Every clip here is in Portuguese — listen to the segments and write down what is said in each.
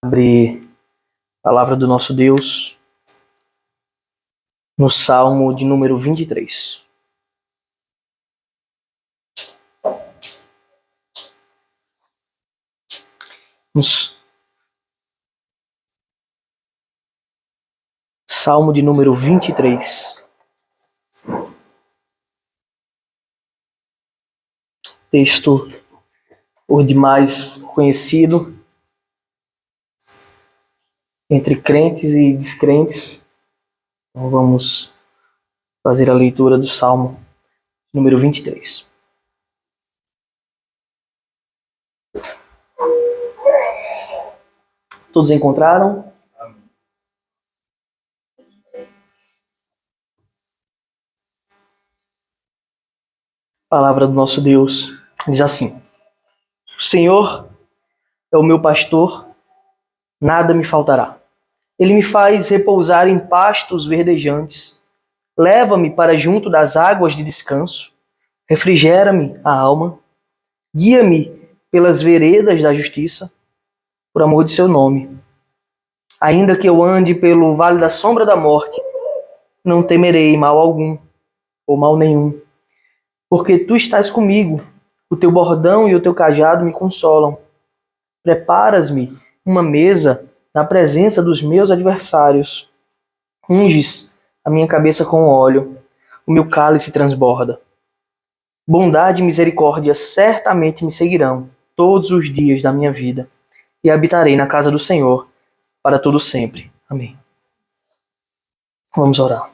Abre a palavra do nosso Deus no Salmo de número 23. Salmo de número 23. Texto por demais conhecido entre crentes e descrentes. Então vamos fazer a leitura do Salmo número 23. Todos encontraram? A palavra do nosso Deus diz assim: O Senhor é o meu pastor, nada me faltará. Ele me faz repousar em pastos verdejantes. Leva-me para junto das águas de descanso. Refrigera-me a alma. Guia-me pelas veredas da justiça, por amor de seu nome. Ainda que eu ande pelo vale da sombra da morte, não temerei mal algum, ou mal nenhum. Porque tu estás comigo, o teu bordão e o teu cajado me consolam. Preparas-me uma mesa na presença dos meus adversários. Unges a minha cabeça com óleo, o meu cálice transborda. Bondade e misericórdia certamente me seguirão todos os dias da minha vida, e habitarei na casa do Senhor para todo sempre. Amém. Vamos orar.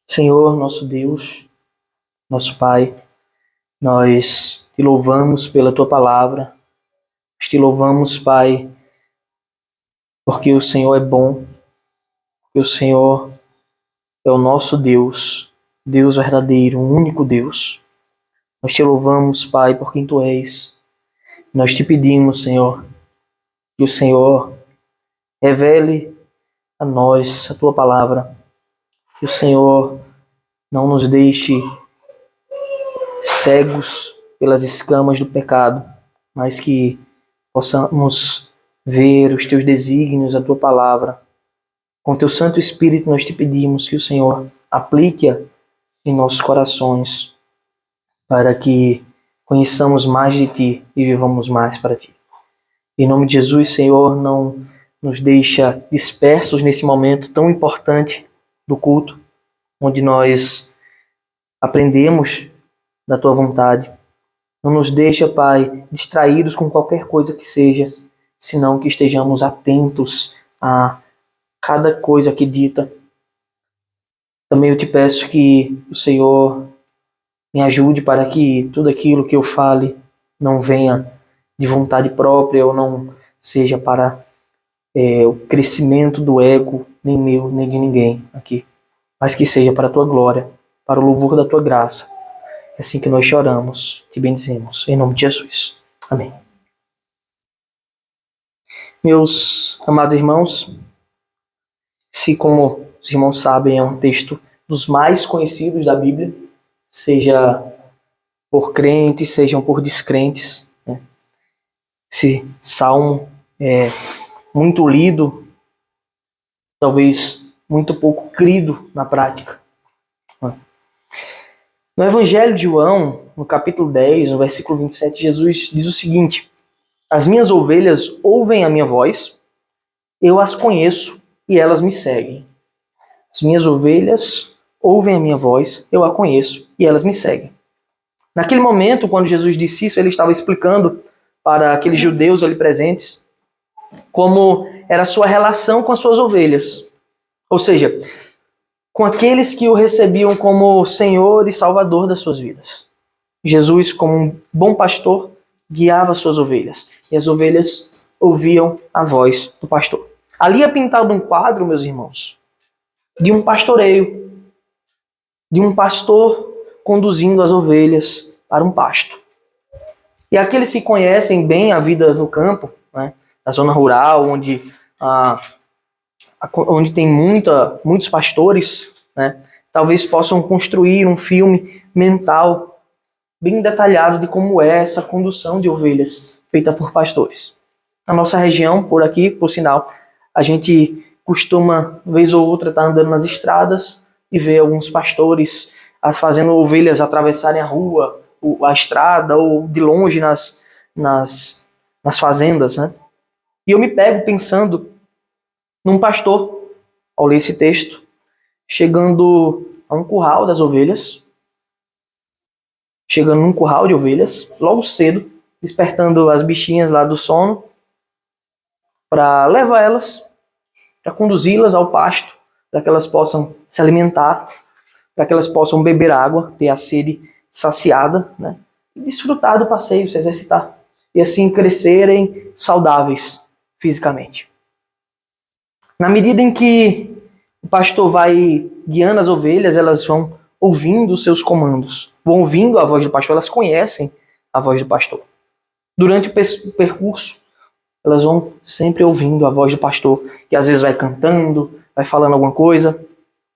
Senhor, nosso Deus, nosso Pai, nós te louvamos pela tua palavra, te louvamos, Pai, porque o Senhor é bom, porque o Senhor é o nosso Deus, Deus verdadeiro, o único Deus. Nós te louvamos, Pai, por quem tu és. Nós te pedimos, Senhor, que o Senhor revele a nós a tua palavra, que o Senhor não nos deixe cegos pelas escamas do pecado, mas que possamos ver os teus desígnios, a tua palavra. Com teu Santo Espírito nós te pedimos que o Senhor aplique-a em nossos corações, para que conheçamos mais de ti e vivamos mais para ti. Em nome de Jesus, Senhor, não nos deixa dispersos nesse momento tão importante do culto, onde nós aprendemos da tua vontade. Não nos deixa, Pai, distraídos com qualquer coisa que seja, senão que estejamos atentos a cada coisa que dita. Também eu te peço que o Senhor me ajude para que tudo aquilo que eu fale não venha de vontade própria ou não seja para o crescimento do ego, nem meu, nem de ninguém aqui, mas que seja para a tua glória, para o louvor da tua graça. É assim que nós choramos, te bendizemos, em nome de Jesus. Amém. Meus amados irmãos, se como os irmãos sabem, é um texto dos mais conhecidos da Bíblia, seja por crentes, sejam por descrentes, né? Esse salmo é muito lido, talvez muito pouco crido na prática. No Evangelho de João, no capítulo 10, no versículo 27, Jesus diz o seguinte: As minhas ovelhas ouvem a minha voz, eu as conheço e elas me seguem. As minhas ovelhas ouvem a minha voz, eu a conheço e elas me seguem. Naquele momento, quando Jesus disse isso, ele estava explicando para aqueles judeus ali presentes como era a sua relação com as suas ovelhas. Ou seja, com aqueles que o recebiam como Senhor e Salvador das suas vidas. Jesus, como um bom pastor, guiava as suas ovelhas. E as ovelhas ouviam a voz do pastor. Ali é pintado um quadro, meus irmãos, de um pastoreio, de um pastor conduzindo as ovelhas para um pasto. E aqueles que conhecem bem a vida no campo, né, na zona rural, onde tem muitos pastores, né, talvez possam construir um filme mental bem detalhado de como é essa condução de ovelhas feita por pastores. Na nossa região, por aqui, por sinal, a gente costuma, vez ou outra, estar andando nas estradas e ver alguns pastores fazendo ovelhas atravessarem a rua, a estrada, ou de longe nas fazendas, né? E eu me pego pensando num pastor, ao ler esse texto, chegando a um curral das ovelhas, chegando num curral de ovelhas, logo cedo, despertando as bichinhas lá do sono, para levar elas, para conduzi-las ao pasto, para que elas possam se alimentar, para que elas possam beber água, ter a sede saciada, né? E desfrutar do passeio, se exercitar, e assim crescerem saudáveis fisicamente. Na medida em que o pastor vai guiando as ovelhas, elas vão ouvindo os seus comandos, vão ouvindo a voz do pastor, elas conhecem a voz do pastor. Durante o percurso, elas vão sempre ouvindo a voz do pastor, que às vezes vai cantando, vai falando alguma coisa.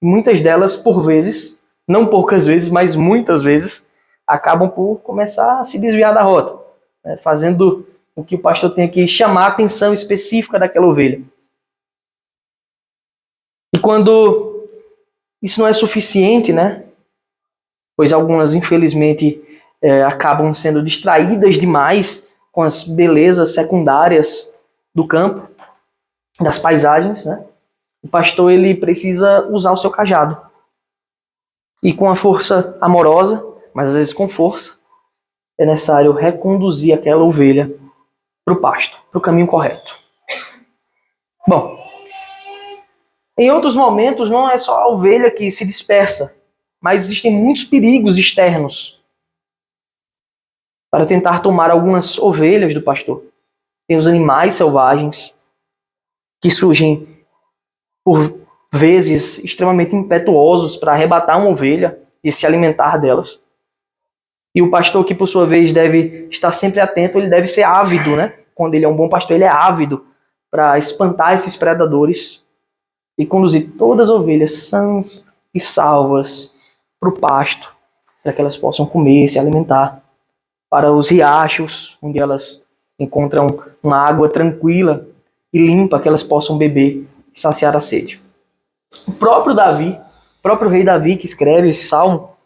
E muitas delas, por vezes, não poucas vezes, mas muitas vezes, acabam por começar a se desviar da rota, né, fazendo o que o pastor tem que chamar a atenção específica daquela ovelha. E quando isso não é suficiente, né, pois algumas, infelizmente, acabam sendo distraídas demais com as belezas secundárias do campo, das paisagens, né? O pastor ele precisa usar o seu cajado. E com a força amorosa, mas às vezes com força, é necessário reconduzir aquela ovelha para o pasto, para o caminho correto. Bom, em outros momentos não é só a ovelha que se dispersa, mas existem muitos perigos externos para tentar tomar algumas ovelhas do pastor. Tem os animais selvagens que surgem por vezes extremamente impetuosos para arrebatar uma ovelha e se alimentar delas. E o pastor, que por sua vez deve estar sempre atento, ele deve ser ávido, né? Quando ele é um bom pastor, ele é ávido para espantar esses predadores e conduzir todas as ovelhas sãs e salvas para o pasto, para que elas possam comer, se alimentar, para os riachos, onde elas encontram uma água tranquila e limpa, que elas possam beber e saciar a sede. O próprio rei Davi, que escreve esse salmo,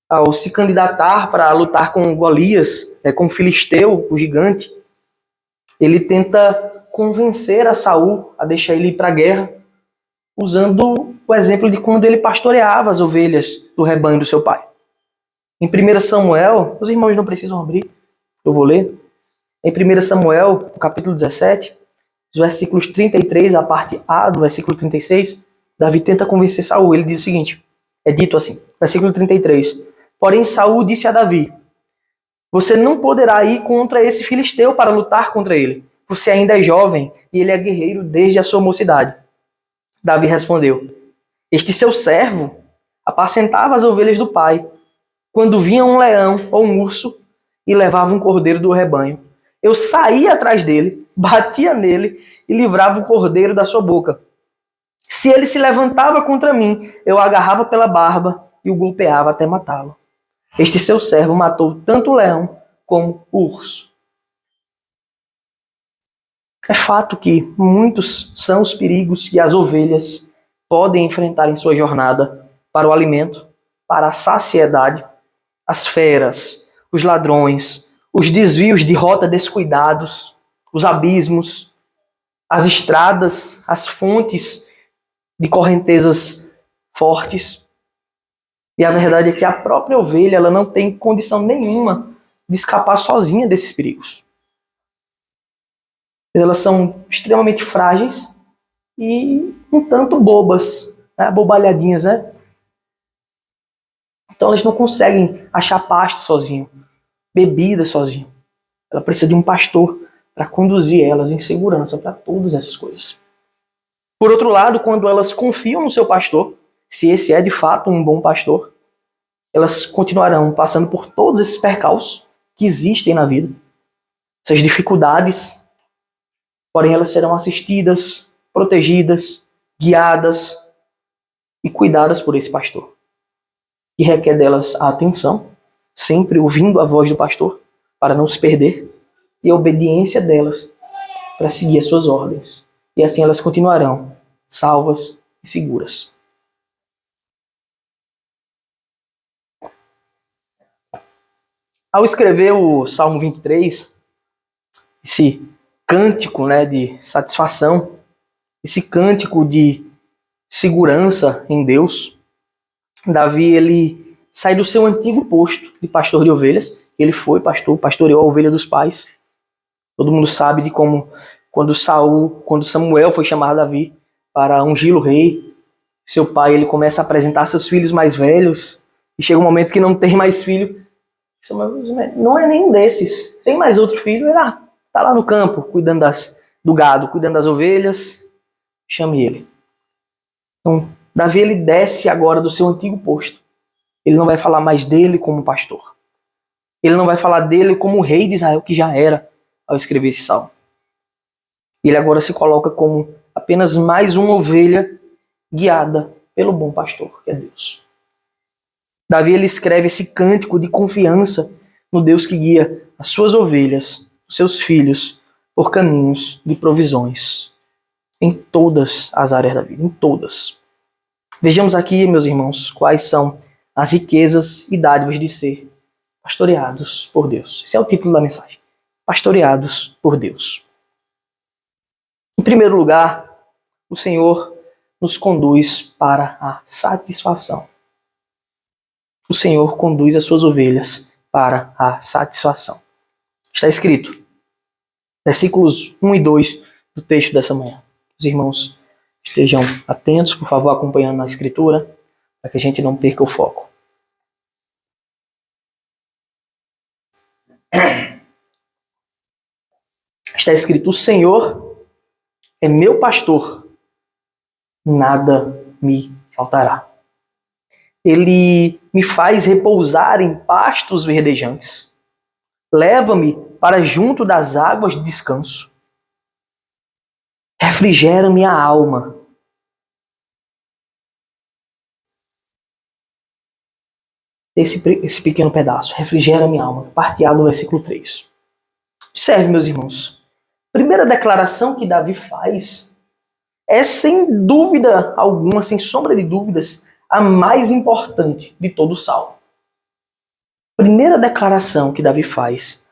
ao se candidatar para lutar com Golias, com o Filisteu, o gigante, ele tenta convencer a Saul a deixar ele ir para a guerra, usando o exemplo de quando ele pastoreava as ovelhas do rebanho do seu pai. Em 1 Samuel, os irmãos não precisam abrir, eu vou ler. Em 1 Samuel, no capítulo 17, os versículos 33, a parte A do versículo 36, Davi tenta convencer Saul. Ele diz o seguinte, é dito assim, versículo 33. Porém Saul disse a Davi, você não poderá ir contra esse filisteu para lutar contra ele. Você ainda é jovem e ele é guerreiro desde a sua mocidade. Davi respondeu, este seu servo apacentava as ovelhas do pai. Quando vinha um leão ou um urso e levava um cordeiro do rebanho, eu saía atrás dele, batia nele e livrava o cordeiro da sua boca. Se ele se levantava contra mim, eu o agarrava pela barba e o golpeava até matá-lo. Este seu servo matou tanto o leão como o urso. É fato que muitos são os perigos que as ovelhas podem enfrentar em sua jornada para o alimento, para a saciedade. As feras, os ladrões, os desvios de rota descuidados, os abismos, as estradas, as fontes de correntezas fortes. E a verdade é que a própria ovelha ela não tem condição nenhuma de escapar sozinha desses perigos. Elas são extremamente frágeis e um tanto bobas, né? Bobalhadinhas, né? Então elas não conseguem achar pasto sozinho, bebida sozinho. Ela precisa de um pastor para conduzir elas em segurança para todas essas coisas. Por outro lado, quando elas confiam no seu pastor, se esse é de fato um bom pastor, elas continuarão passando por todos esses percalços que existem na vida, essas dificuldades, porém elas serão assistidas, protegidas, guiadas e cuidadas por esse pastor, que requer delas a atenção, sempre ouvindo a voz do pastor, para não se perder, e a obediência delas, para seguir as suas ordens. E assim elas continuarão salvas e seguras. Ao escrever o Salmo 23, esse cântico, né, de satisfação, esse cântico de segurança em Deus, Davi ele sai do seu antigo posto de pastor de ovelhas. Ele foi pastor, pastoreou a ovelha dos pais. Todo mundo sabe de como quando Samuel foi chamar Davi para ungí-lo rei, seu pai ele começa a apresentar seus filhos mais velhos e chega um momento que não tem mais filho. Não é nenhum desses. Tem mais outro filho? Ele tá lá no campo, cuidando do gado, cuidando das ovelhas. Chame ele. Então, Davi ele desce agora do seu antigo posto. Ele não vai falar mais dele como pastor. Ele não vai falar dele como o rei de Israel, que já era ao escrever esse salmo. Ele agora se coloca como apenas mais uma ovelha guiada pelo bom pastor, que é Deus. Davi ele escreve esse cântico de confiança no Deus que guia as suas ovelhas, os seus filhos, por caminhos de provisões. Em todas as áreas da vida, em todas. Vejamos aqui, meus irmãos, quais são as riquezas e dádivas de ser pastoreados por Deus. Esse é o título da mensagem. Pastoreados por Deus. Em primeiro lugar, o Senhor nos conduz para a satisfação. O Senhor conduz as suas ovelhas para a satisfação. Está escrito, versículos 1 e 2 do texto dessa manhã. Os irmãos estejam atentos, por favor, acompanhando na escritura, para que a gente não perca o foco. Está escrito, o Senhor é meu pastor, nada me faltará. Ele me faz repousar em pastos verdejantes. Leva-me para junto das águas de descanso. Refrigera minha alma. Esse pequeno pedaço, refrigera minha alma, parteado no versículo 3. Observe, meus irmãos. A primeira declaração que Davi faz é, sem dúvida alguma, sem sombra de dúvidas, a mais importante de todo o salmo. A primeira declaração que Davi faz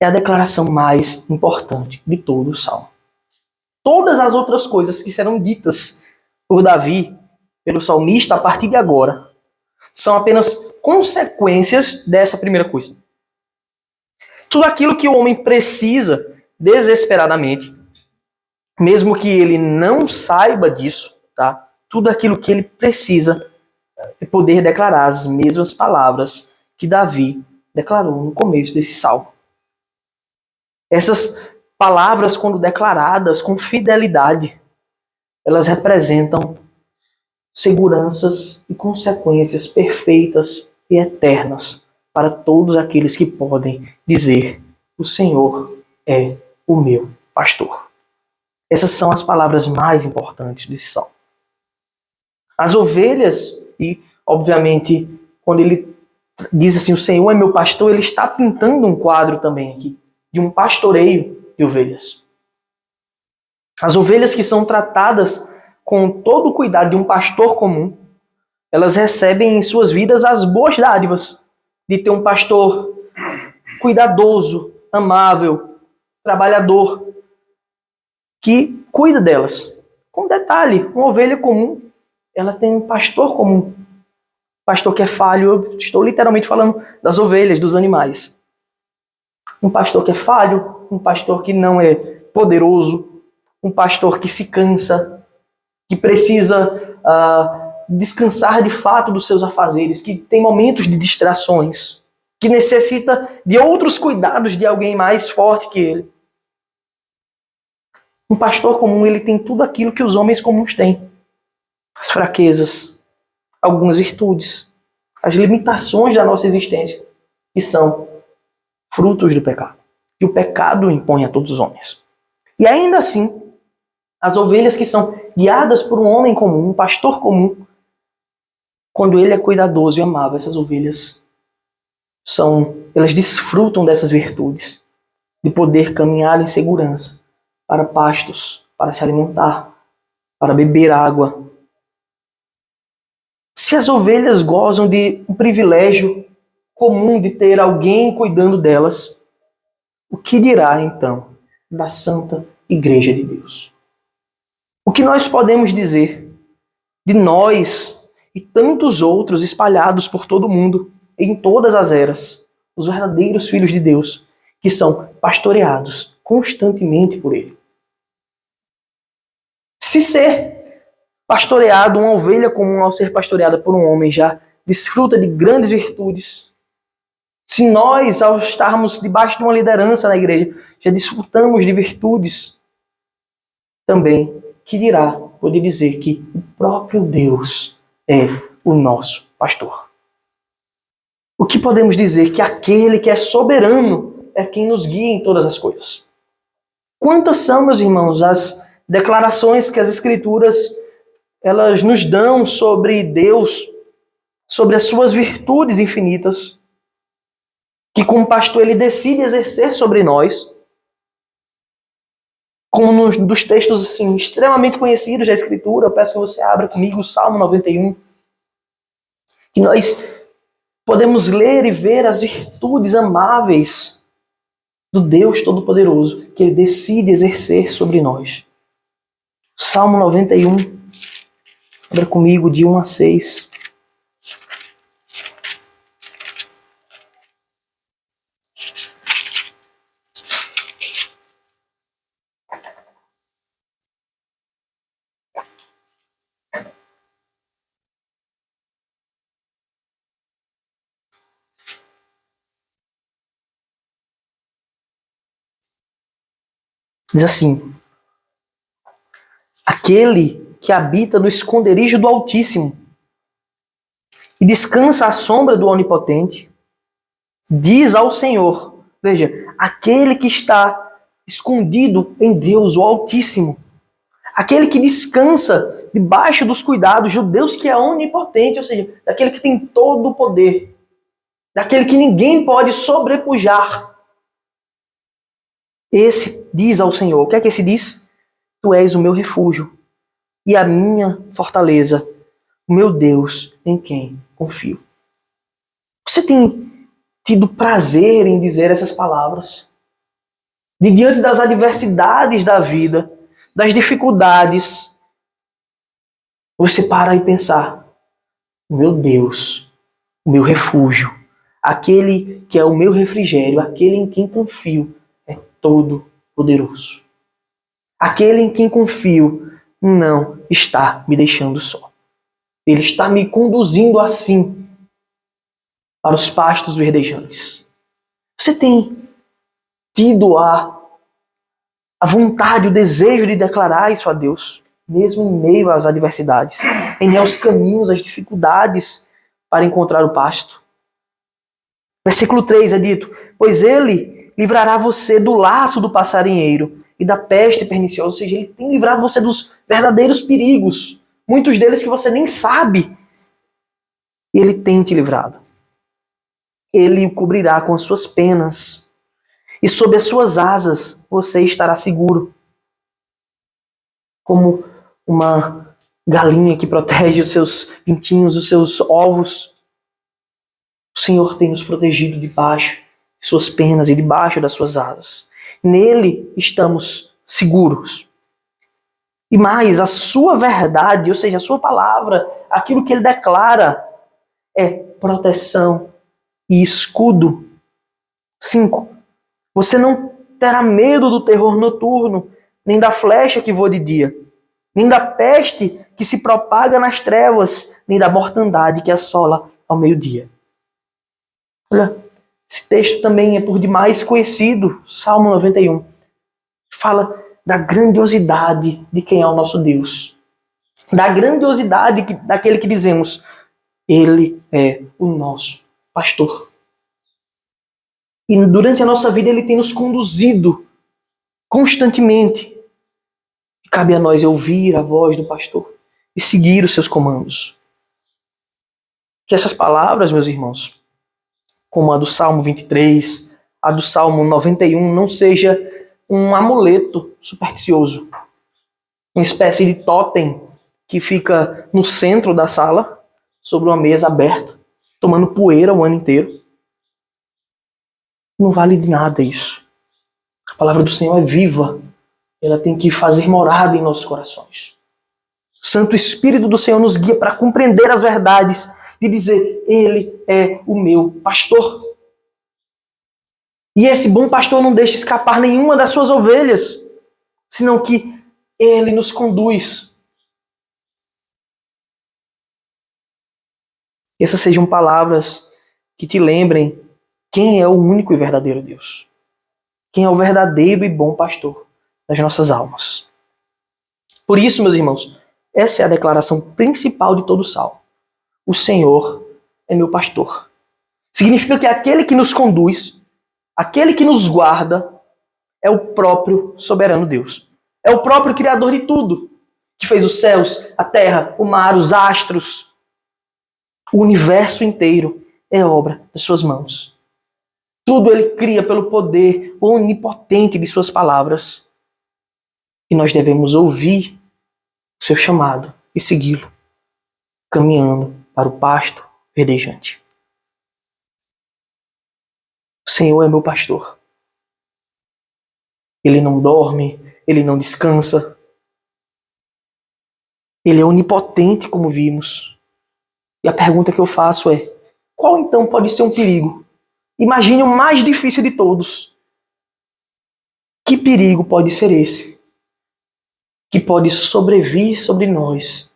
é a declaração mais importante de todo o salmo. Todas as outras coisas que serão ditas por Davi, pelo salmista, a partir de agora, são apenas consequências dessa primeira coisa. Tudo aquilo que o homem precisa desesperadamente, mesmo que ele não saiba disso, tá? Tudo aquilo que ele precisa é poder declarar as mesmas palavras que Davi declarou no começo desse salmo. Essas palavras, quando declaradas com fidelidade, elas representam seguranças e consequências perfeitas e eternas para todos aqueles que podem dizer: o Senhor é o meu pastor. Essas são as palavras mais importantes desse salmo. As ovelhas, e obviamente quando ele diz assim, o Senhor é meu pastor, ele está pintando um quadro também aqui, de um pastoreio de ovelhas. As ovelhas que são tratadas com todo o cuidado de um pastor comum, elas recebem em suas vidas as boas dádivas de ter um pastor cuidadoso, amável, trabalhador, que cuida delas. Com detalhe, uma ovelha comum, ela tem um pastor comum. Pastor que é falho, eu estou literalmente falando das ovelhas, dos animais. Um pastor que é falho, um pastor que não é poderoso, um pastor que se cansa, que precisa descansar de fato dos seus afazeres, que tem momentos de distrações, que necessita de outros cuidados de alguém mais forte que ele. Um pastor comum, ele tem tudo aquilo que os homens comuns têm. As fraquezas, algumas virtudes, as limitações da nossa existência, que são frutos do pecado. E o pecado impõe a todos os homens. E ainda assim, as ovelhas que são guiadas por um homem comum, um pastor comum, quando ele é cuidadoso e amável, essas ovelhas elas desfrutam dessas virtudes, de poder caminhar em segurança para pastos, para se alimentar, para beber água. Se as ovelhas gozam de um privilégio comum de ter alguém cuidando delas, o que dirá então da Santa Igreja de Deus? O que nós podemos dizer de nós e tantos outros espalhados por todo o mundo, em todas as eras, os verdadeiros filhos de Deus, que são pastoreados constantemente por Ele? Se ser pastoreado, uma ovelha comum ao ser pastoreada por um homem já desfruta de grandes virtudes, se nós, ao estarmos debaixo de uma liderança na igreja, já desfrutamos de virtudes, também, que dirá, pode dizer que o próprio Deus é o nosso pastor. O que podemos dizer? Que aquele que é soberano é quem nos guia em todas as coisas. Quantas são, meus irmãos, as declarações que as Escrituras elas nos dão sobre Deus, sobre as suas virtudes infinitas, que como pastor ele decide exercer sobre nós, como dos textos assim, extremamente conhecidos da Escritura. Eu peço que você abra comigo o Salmo 91, que nós podemos ler e ver as virtudes amáveis do Deus Todo-Poderoso, que Ele decide exercer sobre nós. Salmo 91, abra comigo de 1 a 6. Diz assim: aquele que habita no esconderijo do Altíssimo e descansa à sombra do Onipotente, diz ao Senhor, veja, aquele que está escondido em Deus, o Altíssimo, aquele que descansa debaixo dos cuidados de Deus que é onipotente, ou seja, daquele que tem todo o poder, daquele que ninguém pode sobrepujar. Esse diz ao Senhor, o que é que esse diz? Tu és o meu refúgio e a minha fortaleza, o meu Deus em quem confio. Você tem tido prazer em dizer essas palavras? De diante das adversidades da vida, das dificuldades, você para e pensar: meu Deus, o meu refúgio, aquele que é o meu refrigério, aquele em quem confio, é todo poderoso. Aquele em quem confio não está me deixando só. Ele está me conduzindo assim para os pastos verdejantes. Você tem tido a vontade, o desejo de declarar isso a Deus, mesmo em meio às adversidades, em meio aos caminhos, às dificuldades para encontrar o pasto? Versículo 3 é dito: pois ele livrará você do laço do passarinheiro e da peste perniciosa. Ou seja, ele tem livrado você dos verdadeiros perigos, muitos deles que você nem sabe. E ele tem te livrado. Ele o cobrirá com as suas penas, e sob as suas asas você estará seguro. Como uma galinha que protege os seus pintinhos, os seus ovos, o Senhor tem nos protegido debaixo de suas penas e debaixo das suas asas. Nele estamos seguros. E mais, a sua verdade, ou seja, a sua palavra, aquilo que ele declara, é proteção e escudo. 5. Você não terá medo do terror noturno, nem da flecha que voa de dia, nem da peste que se propaga nas trevas, nem da mortandade que assola ao meio-dia. Olha, esse texto também é por demais conhecido, Salmo 91. Fala da grandiosidade de quem é o nosso Deus. Da grandiosidade daquele que dizemos: Ele é o nosso pastor. E durante a nossa vida Ele tem nos conduzido constantemente. E cabe a nós ouvir a voz do pastor e seguir os seus comandos. Que essas palavras, meus irmãos, como a do Salmo 23, a do Salmo 91, não seja um amuleto supersticioso, uma espécie de totem que fica no centro da sala, sobre uma mesa aberta, tomando poeira o ano inteiro. Não vale de nada isso. A palavra do Senhor é viva. Ela tem que fazer morada em nossos corações. O Santo Espírito do Senhor nos guia para compreender as verdades e dizer: Ele é o meu pastor. E esse bom pastor não deixa escapar nenhuma das suas ovelhas, senão que Ele nos conduz. Que essas sejam palavras que te lembrem quem é o único e verdadeiro Deus. Quem é o verdadeiro e bom pastor das nossas almas. Por isso, meus irmãos, essa é a declaração principal de todo o salmo. O Senhor é meu pastor. Significa que aquele que nos conduz, aquele que nos guarda, é o próprio soberano Deus. É o próprio Criador de tudo, que fez os céus, a terra, o mar, os astros. O universo inteiro é obra das suas mãos. Tudo Ele cria pelo poder onipotente de suas palavras. E nós devemos ouvir o seu chamado e segui-lo, caminhando para o pasto verdejante. O Senhor é meu pastor. Ele não dorme, Ele não descansa. Ele é onipotente, como vimos. E a pergunta que eu faço é: qual então pode ser um perigo? Imagine o mais difícil de todos. Que perigo pode ser esse? Que pode sobrevir sobre nós,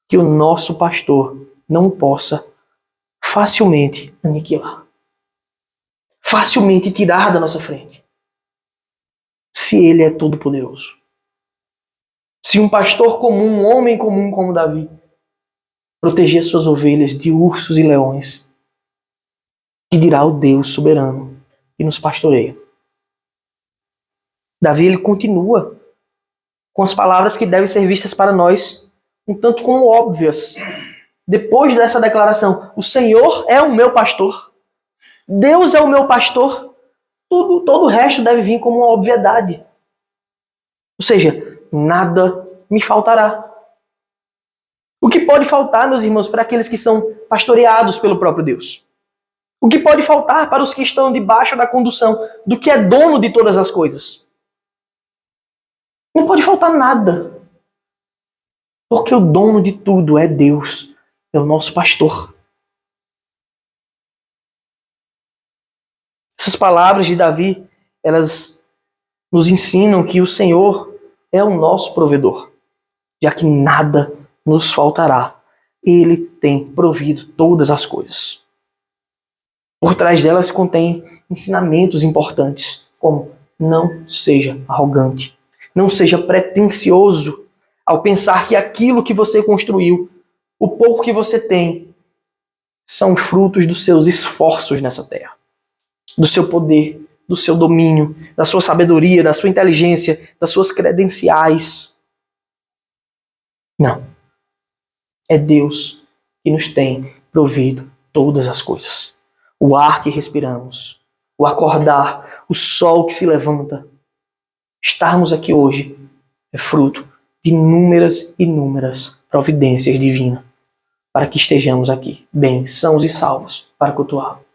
que o nosso pastor não possa facilmente aniquilar, facilmente tirar da nossa frente, se Ele é todo-poderoso. Se um pastor comum, um homem comum como Davi, proteger suas ovelhas de ursos e leões, que dirá o Deus soberano que nos pastoreia. Davi, ele continua com as palavras que devem ser vistas para nós um tanto como óbvias. Depois dessa declaração: o Senhor é o meu pastor, Deus é o meu pastor, todo o resto deve vir como uma obviedade. Ou seja, nada me faltará. O que pode faltar, meus irmãos, para aqueles que são pastoreados pelo próprio Deus? O que pode faltar para os que estão debaixo da condução do que é dono de todas as coisas? Não pode faltar nada. Porque o dono de tudo é Deus, é o nosso pastor. Essas palavras de Davi, elas nos ensinam que o Senhor é o nosso provedor, já que nada nos faltará. Ele tem provido todas as coisas. Por trás delas contém ensinamentos importantes, como: não seja arrogante, não seja pretensioso ao pensar que aquilo que você construiu, o pouco que você tem, são frutos dos seus esforços nessa terra, do seu poder, do seu domínio, da sua sabedoria, da sua inteligência, das suas credenciais. Não. É Deus que nos tem provido todas as coisas. O ar que respiramos, o acordar, o sol que se levanta. Estarmos aqui hoje é fruto de inúmeras providências divinas para que estejamos aqui, bem, sãos e salvos, para cultuá-lo.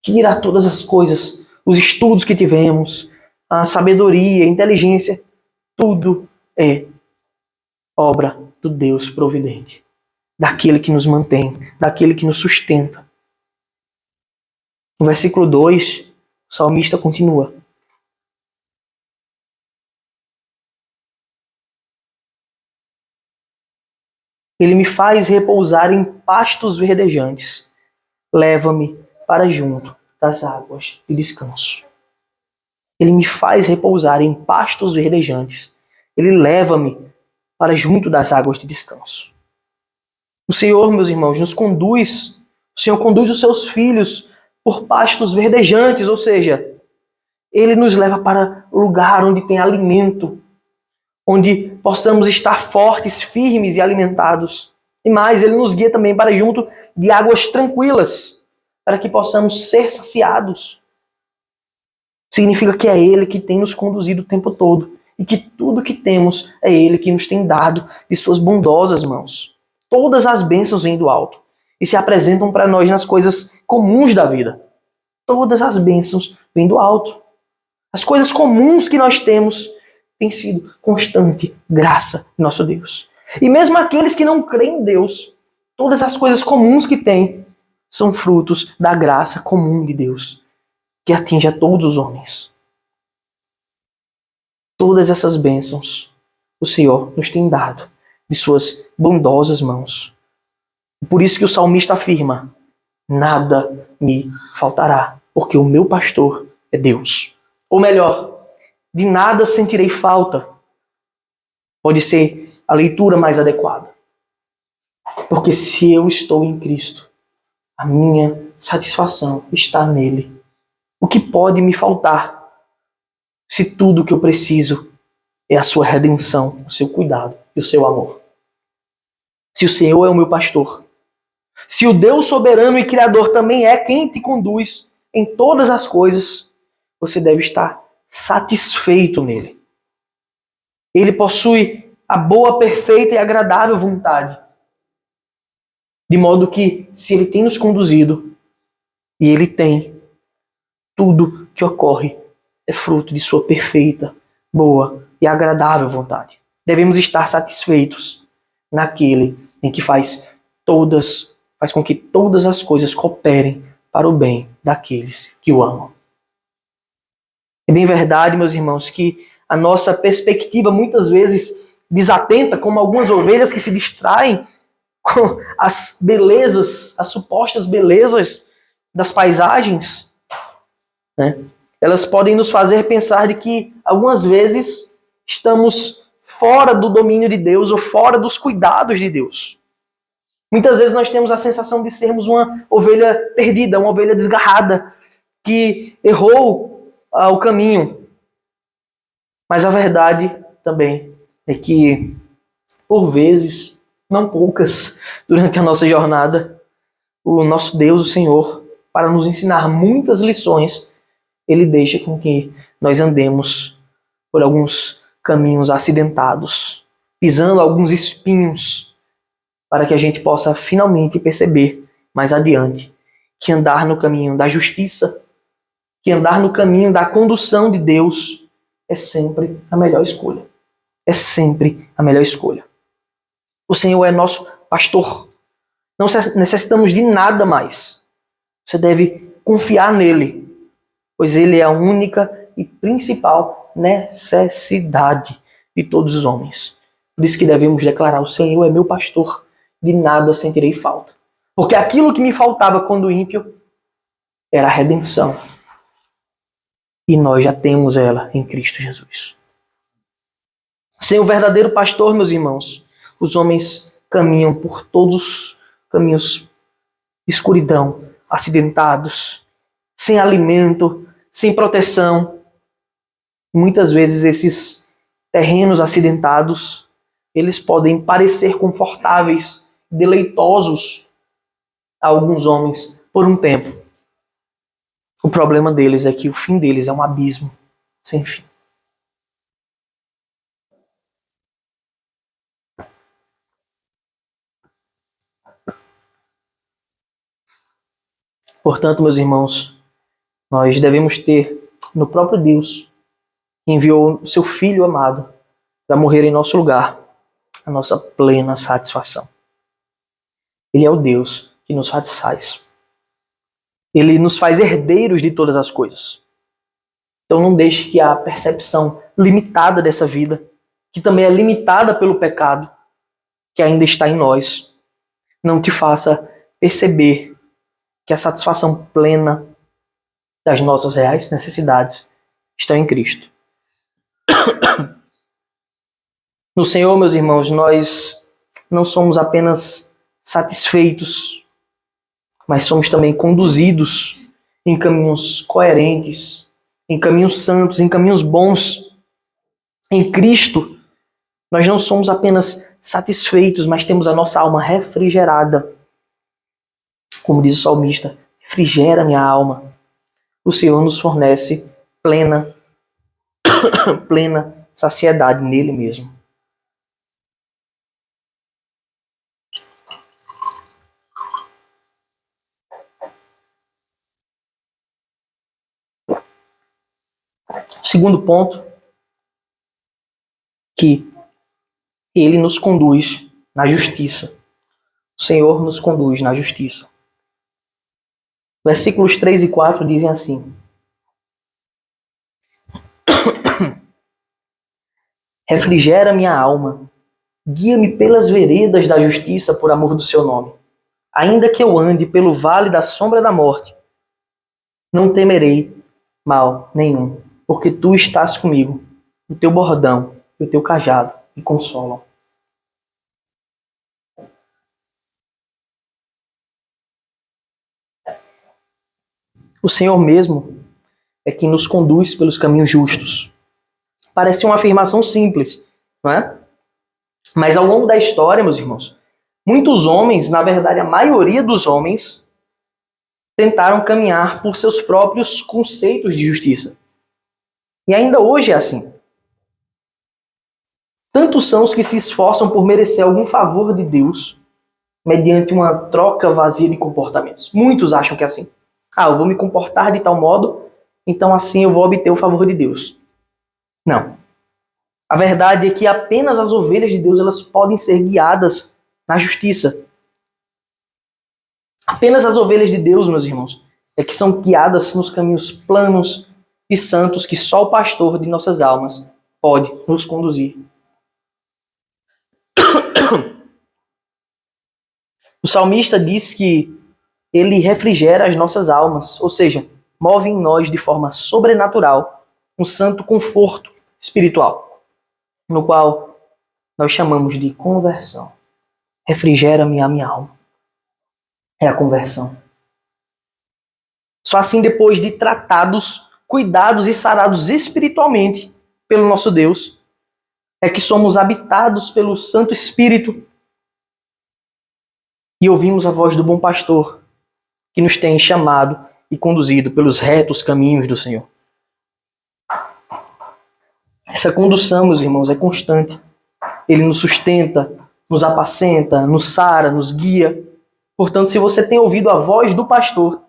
Que dirá todas as coisas, os estudos que tivemos, a sabedoria, a inteligência, tudo é obra do Deus providente, daquele que nos mantém, daquele que nos sustenta. No versículo 2, o salmista continua: Ele me faz repousar em pastos verdejantes, leva-me para junto das águas de descanso. Ele me faz repousar em pastos verdejantes, Ele leva-me para junto das águas de descanso. O Senhor, meus irmãos, nos conduz, o Senhor conduz os seus filhos por pastos verdejantes, ou seja, Ele nos leva para um lugar onde tem alimento, onde possamos estar fortes, firmes e alimentados. E mais, Ele nos guia também para junto de águas tranquilas, para que possamos ser saciados. Significa que é Ele que tem nos conduzido o tempo todo. E que tudo que temos é Ele que nos tem dado de suas bondosas mãos. Todas as bênçãos vêm do alto e se apresentam para nós nas coisas comuns da vida. Todas as bênçãos vêm do alto. As coisas comuns que nós temos têm sido constante graça de nosso Deus. E mesmo aqueles que não creem em Deus, todas as coisas comuns que têm são frutos da graça comum de Deus, que atinge a todos os homens. Todas essas bênçãos o Senhor nos tem dado de suas bondosas mãos. Por isso que o salmista afirma: nada me faltará, porque o meu pastor é Deus. Ou melhor, de nada sentirei falta. Pode ser a leitura mais adequada. Porque se eu estou em Cristo, a minha satisfação está nele. O que pode me faltar se tudo o que eu preciso é a sua redenção, o seu cuidado e o seu amor? Se o Senhor é o meu pastor, se o Deus soberano e criador também é quem te conduz em todas as coisas, você deve estar satisfeito nele. Ele possui a boa, perfeita e agradável vontade. De modo que, se ele tem nos conduzido, e ele tem, tudo que ocorre é fruto de sua perfeita, boa e agradável vontade. Devemos estar satisfeitos naquele em que faz com que todas as coisas cooperem para o bem daqueles que o amam. É bem verdade, meus irmãos, que a nossa perspectiva muitas vezes desatenta, como algumas ovelhas que se distraem com as belezas, as supostas belezas das paisagens, né? Elas podem nos fazer pensar de que algumas vezes estamos fora do domínio de Deus ou fora dos cuidados de Deus. Muitas vezes nós temos a sensação de sermos uma ovelha perdida, uma ovelha desgarrada, que errou o caminho. Mas a verdade também é que, por vezes, não poucas, durante a nossa jornada, o nosso Deus, o Senhor, para nos ensinar muitas lições, Ele deixa com que nós andemos por alguns caminhos acidentados, pisando alguns espinhos, para que a gente possa finalmente perceber mais adiante que andar no caminho da justiça, que andar no caminho da condução de Deus é sempre a melhor escolha. É sempre a melhor escolha. O Senhor é nosso pastor. Não necessitamos de nada mais. Você deve confiar nele, pois ele é a única e principal necessidade de todos os homens. Por isso que devemos declarar: o Senhor é meu pastor, de nada sentirei falta. Porque aquilo que me faltava quando ímpio era a redenção. E nós já temos ela em Cristo Jesus. Sem o verdadeiro pastor, meus irmãos, os homens caminham por todos os caminhos de escuridão, acidentados, sem alimento, sem proteção. Muitas vezes esses terrenos acidentados, eles podem parecer confortáveis, deleitosos a alguns homens por um tempo. O problema deles é que o fim deles é um abismo sem fim. Portanto, meus irmãos, nós devemos ter no próprio Deus, que enviou o seu Filho amado para morrer em nosso lugar, a nossa plena satisfação. Ele é o Deus que nos satisfaz. Ele nos faz herdeiros de todas as coisas. Então não deixe que a percepção limitada dessa vida, que também é limitada pelo pecado, que ainda está em nós, não te faça perceber que a satisfação plena das nossas reais necessidades está em Cristo. No Senhor, meus irmãos, nós não somos apenas satisfeitos, mas somos também conduzidos em caminhos coerentes, em caminhos santos, em caminhos bons. Em Cristo, nós não somos apenas satisfeitos, mas temos a nossa alma refrigerada. Como diz o salmista: refrigera minha alma. O Senhor nos fornece plena, plena saciedade nele mesmo. Segundo ponto, que ele nos conduz na justiça. O Senhor nos conduz na justiça. Versículos 3 e 4 dizem assim: refrigera minha alma, guia-me pelas veredas da justiça por amor do seu nome. Ainda que eu ande pelo vale da sombra da morte, não temerei mal nenhum, porque tu estás comigo, o teu bordão e o teu cajado me consolam. O Senhor mesmo é quem nos conduz pelos caminhos justos. Parece uma afirmação simples, não é? Mas ao longo da história, meus irmãos, muitos homens, na verdade a maioria dos homens, tentaram caminhar por seus próprios conceitos de justiça. E ainda hoje é assim. Tantos são os que se esforçam por merecer algum favor de Deus mediante uma troca vazia de comportamentos. Muitos acham que é assim. Eu vou me comportar de tal modo, então assim eu vou obter o favor de Deus. Não. A verdade é que apenas as ovelhas de Deus elas podem ser guiadas na justiça. Apenas as ovelhas de Deus, meus irmãos, é que são guiadas nos caminhos planos e santos que só o pastor de nossas almas pode nos conduzir. O salmista diz que ele refrigera as nossas almas, ou seja, move em nós de forma sobrenatural um santo conforto espiritual, no qual nós chamamos de conversão. Refrigera-me a minha alma. É a conversão. Só assim, depois de tratados, cuidados e sarados espiritualmente pelo nosso Deus, é que somos habitados pelo Santo Espírito e ouvimos a voz do bom pastor, que nos tem chamado e conduzido pelos retos caminhos do Senhor. Essa condução, meus irmãos, é constante. Ele nos sustenta, nos apacenta, nos sara, nos guia. Portanto, se você tem ouvido a voz do pastor,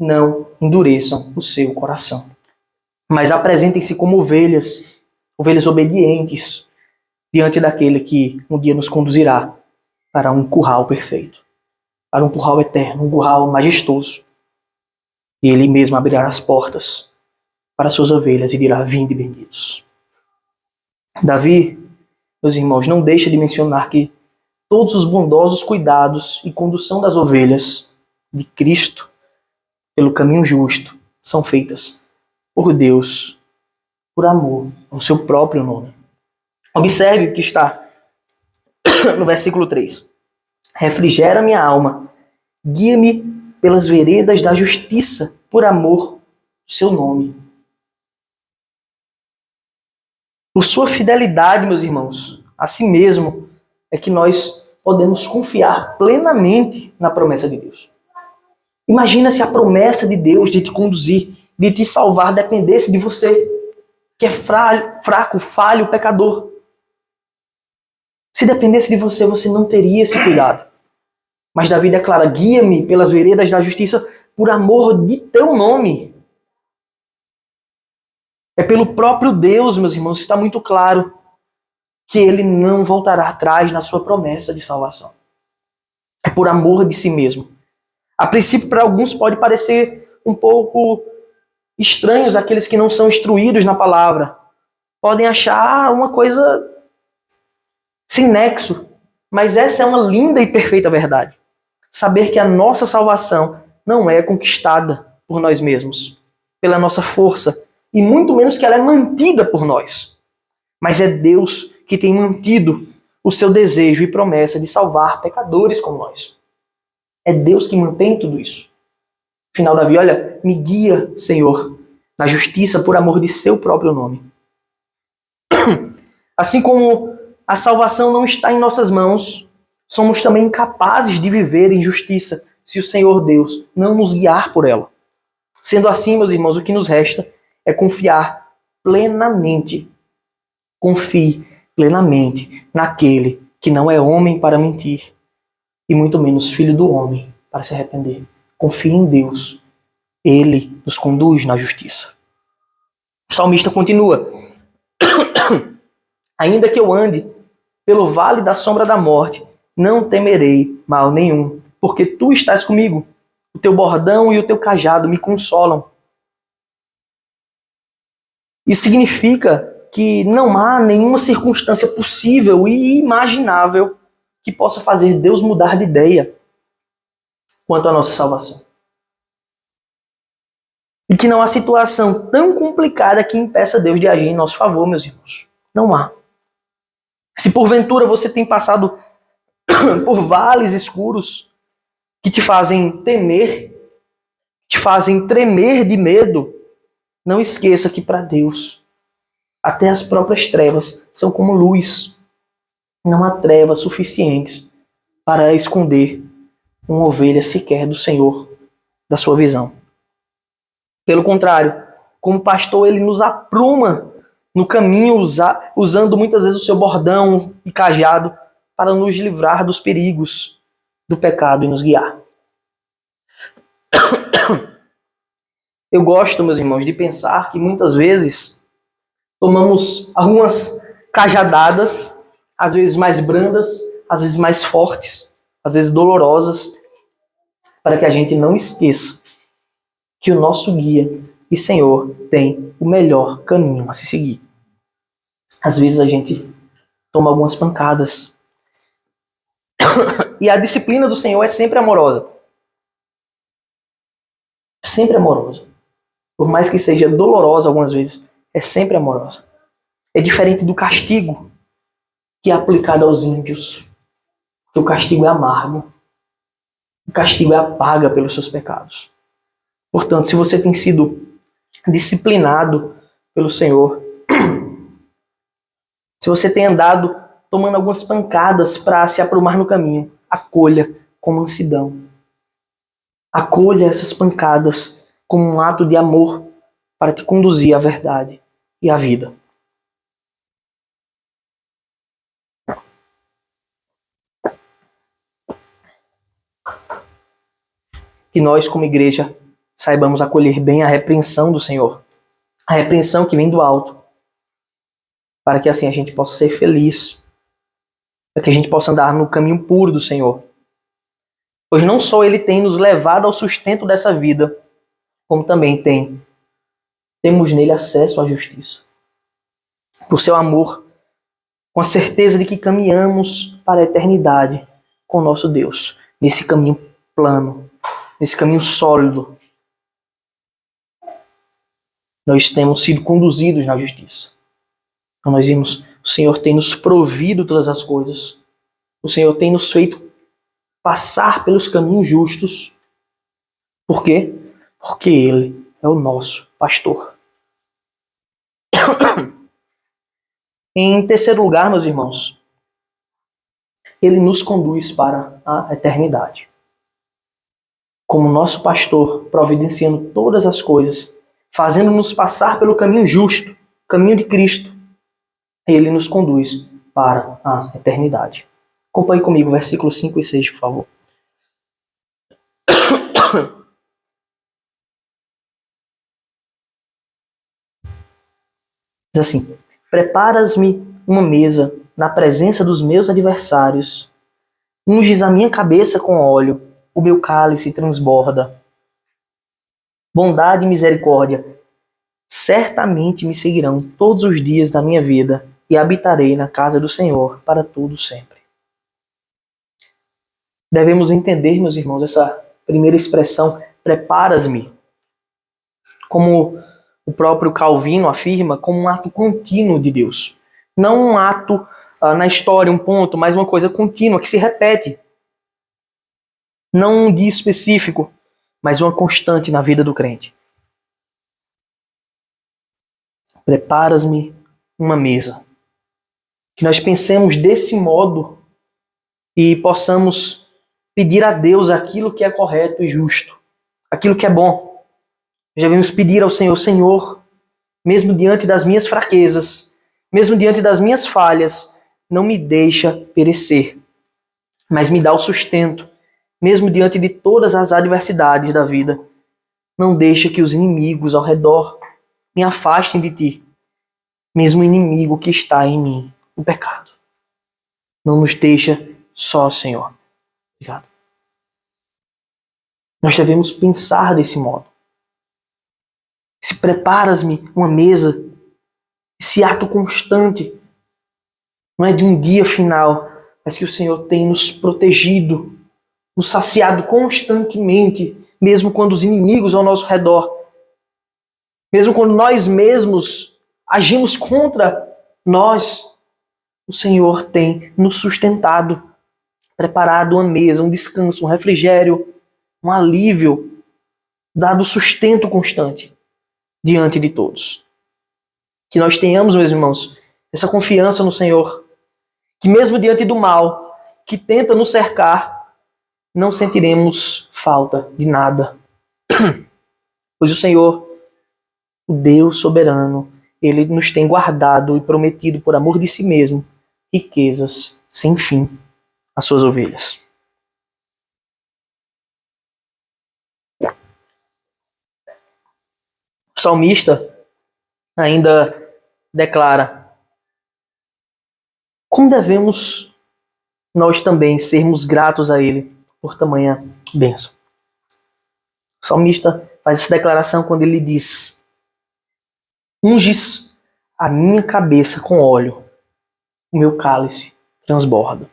não endureçam o seu coração. Mas apresentem-se como ovelhas, ovelhas obedientes, diante daquele que um dia nos conduzirá para um curral perfeito, para um curral eterno, um curral majestoso. E ele mesmo abrirá as portas para suas ovelhas e dirá: vinde benditos. Davi, meus irmãos, não deixa de mencionar que todos os bondosos cuidados e condução das ovelhas de Cristo pelo caminho justo são feitas por Deus, por amor ao seu próprio nome. Observe o que está no versículo 3. Refrigera minha alma, guia-me pelas veredas da justiça por amor do seu nome. Por sua fidelidade, meus irmãos, a si mesmo é que nós podemos confiar plenamente na promessa de Deus. Imagina se a promessa de Deus de te conduzir, de te salvar, dependesse de você, que é fraco, falho, pecador. Se dependesse de você, você não teria esse cuidado. Mas Davi declara: guia-me pelas veredas da justiça por amor de teu nome. É pelo próprio Deus, meus irmãos, está muito claro que ele não voltará atrás na sua promessa de salvação. É por amor de si mesmo. A princípio, para alguns pode parecer um pouco estranhos aqueles que não são instruídos na palavra. Podem achar uma coisa sem nexo. Mas essa é uma linda e perfeita verdade. Saber que a nossa salvação não é conquistada por nós mesmos, pela nossa força, e muito menos que ela é mantida por nós. Mas é Deus que tem mantido o seu desejo e promessa de salvar pecadores como nós. É Deus que mantém tudo isso. Afinal, Davi, olha, me guia, Senhor, na justiça por amor de seu próprio nome. Assim como a salvação não está em nossas mãos, somos também incapazes de viver em justiça se o Senhor Deus não nos guiar por ela. Sendo assim, meus irmãos, o que nos resta é confiar plenamente. Confie plenamente naquele que não é homem para mentir, e muito menos filho do homem para se arrepender. Confie em Deus. Ele nos conduz na justiça. O salmista continua: ainda que eu ande pelo vale da sombra da morte, não temerei mal nenhum, porque tu estás comigo. O teu bordão e o teu cajado me consolam. Isso significa que não há nenhuma circunstância possível e imaginável que possa fazer Deus mudar de ideia quanto à nossa salvação. E que não há situação tão complicada que impeça Deus de agir em nosso favor, meus irmãos. Não há. Se porventura você tem passado por vales escuros que te fazem temer, te fazem tremer de medo, não esqueça que para Deus até as próprias trevas são como luz. Não há trevas suficientes para esconder uma ovelha sequer do Senhor, da sua visão. Pelo contrário, como pastor, ele nos apruma no caminho, usando muitas vezes o seu bordão e cajado para nos livrar dos perigos do pecado e nos guiar. Eu gosto, meus irmãos, de pensar que muitas vezes tomamos algumas cajadadas, às vezes mais brandas, às vezes mais fortes, às vezes dolorosas, para que a gente não esqueça que o nosso guia e Senhor tem o melhor caminho a se seguir. Às vezes a gente toma algumas pancadas. E a disciplina do Senhor é sempre amorosa. Sempre amorosa. Por mais que seja dolorosa algumas vezes, é sempre amorosa. É diferente do castigo que é aplicado aos ímpios. Porque o castigo é amargo. O castigo é a paga pelos seus pecados. Portanto, se você tem sido disciplinado pelo Senhor, se você tem andado tomando algumas pancadas para se aprumar no caminho, acolha com mansidão. Acolha essas pancadas como um ato de amor para te conduzir à verdade e à vida. Que nós, como igreja, saibamos acolher bem a repreensão do Senhor. A repreensão que vem do alto. Para que assim a gente possa ser feliz. Para que a gente possa andar no caminho puro do Senhor. Pois não só Ele tem nos levado ao sustento dessa vida, como também temos nele acesso à justiça. Por seu amor, com a certeza de que caminhamos para a eternidade com o nosso Deus. Nesse caminho plano, nesse caminho sólido. Nós temos sido conduzidos na justiça. Então nós vimos, o Senhor tem nos provido todas as coisas. O Senhor tem nos feito passar pelos caminhos justos. Por quê? Porque Ele é o nosso pastor. Em terceiro lugar, meus irmãos, Ele nos conduz para a eternidade. Como nosso pastor, providenciando todas as coisas, fazendo-nos passar pelo caminho justo, caminho de Cristo, Ele nos conduz para a eternidade. Acompanhe comigo, versículos 5 e 6, por favor. Diz assim: preparas-me uma mesa na presença dos meus adversários, unges a minha cabeça com óleo, o meu cálice transborda. Bondade e misericórdia certamente me seguirão todos os dias da minha vida e habitarei na casa do Senhor para todo sempre. Devemos entender, meus irmãos, essa primeira expressão, preparas-me, como o próprio Calvino afirma, como um ato contínuo de Deus. Não um ato na história, um ponto, mas uma coisa contínua, que se repete. Não um dia específico, mas uma constante na vida do crente. Preparas-me uma mesa. Que nós pensemos desse modo e possamos pedir a Deus aquilo que é correto e justo, aquilo que é bom. Já vimos pedir ao Senhor, Senhor, mesmo diante das minhas fraquezas, mesmo diante das minhas falhas, não me deixa perecer, mas me dá o sustento, mesmo diante de todas as adversidades da vida. Não deixa que os inimigos ao redor me afastem de ti, mesmo o inimigo que está em mim, o pecado. Não nos deixa só, Senhor. Obrigado. Nós devemos pensar desse modo. Se preparas-me uma mesa, esse ato constante, não é de um dia final, mas que o Senhor tem nos protegido, nos saciado constantemente, mesmo quando os inimigos ao nosso redor, mesmo quando nós mesmos agimos contra nós, o Senhor tem nos sustentado, preparado uma mesa, um descanso, um refrigério, um alívio, dado sustento constante diante de todos. Que nós tenhamos, meus irmãos, essa confiança no Senhor, que mesmo diante do mal que tenta nos cercar, não sentiremos falta de nada. Pois o Senhor, o Deus soberano, Ele nos tem guardado e prometido por amor de si mesmo riquezas sem fim às suas ovelhas. O salmista ainda declara: como devemos nós também sermos gratos a Ele por tamanha bênção. O salmista faz essa declaração quando ele diz: unges a minha cabeça com óleo, o meu cálice transborda.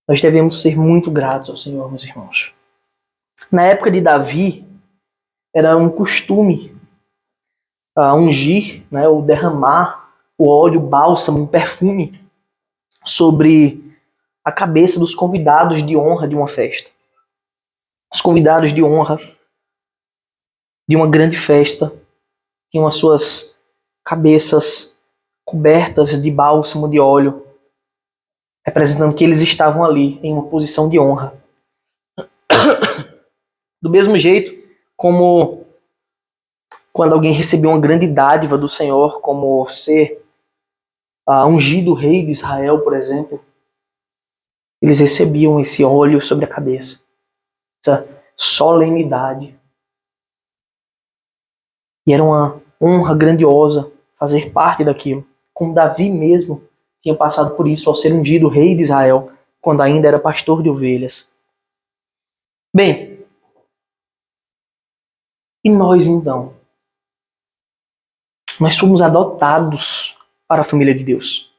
Nós devemos ser muito gratos ao Senhor, meus irmãos. Na época de Davi, era um costume ungir, né, ou derramar o óleo, o bálsamo, um perfume sobre a cabeça dos convidados de honra de uma festa. Os convidados de honra de uma grande festa tinham as suas cabeças cobertas de bálsamo de óleo, representando que eles estavam ali em uma posição de honra. Do mesmo jeito como quando alguém recebeu uma grande dádiva do Senhor, como ser ungido rei de Israel, por exemplo, eles recebiam esse óleo sobre a cabeça, essa solenidade. E era uma honra grandiosa fazer parte daquilo, como Davi mesmo tinha passado por isso ao ser ungido rei de Israel, quando ainda era pastor de ovelhas. Bem, e nós então? Nós somos adotados para a família de Deus.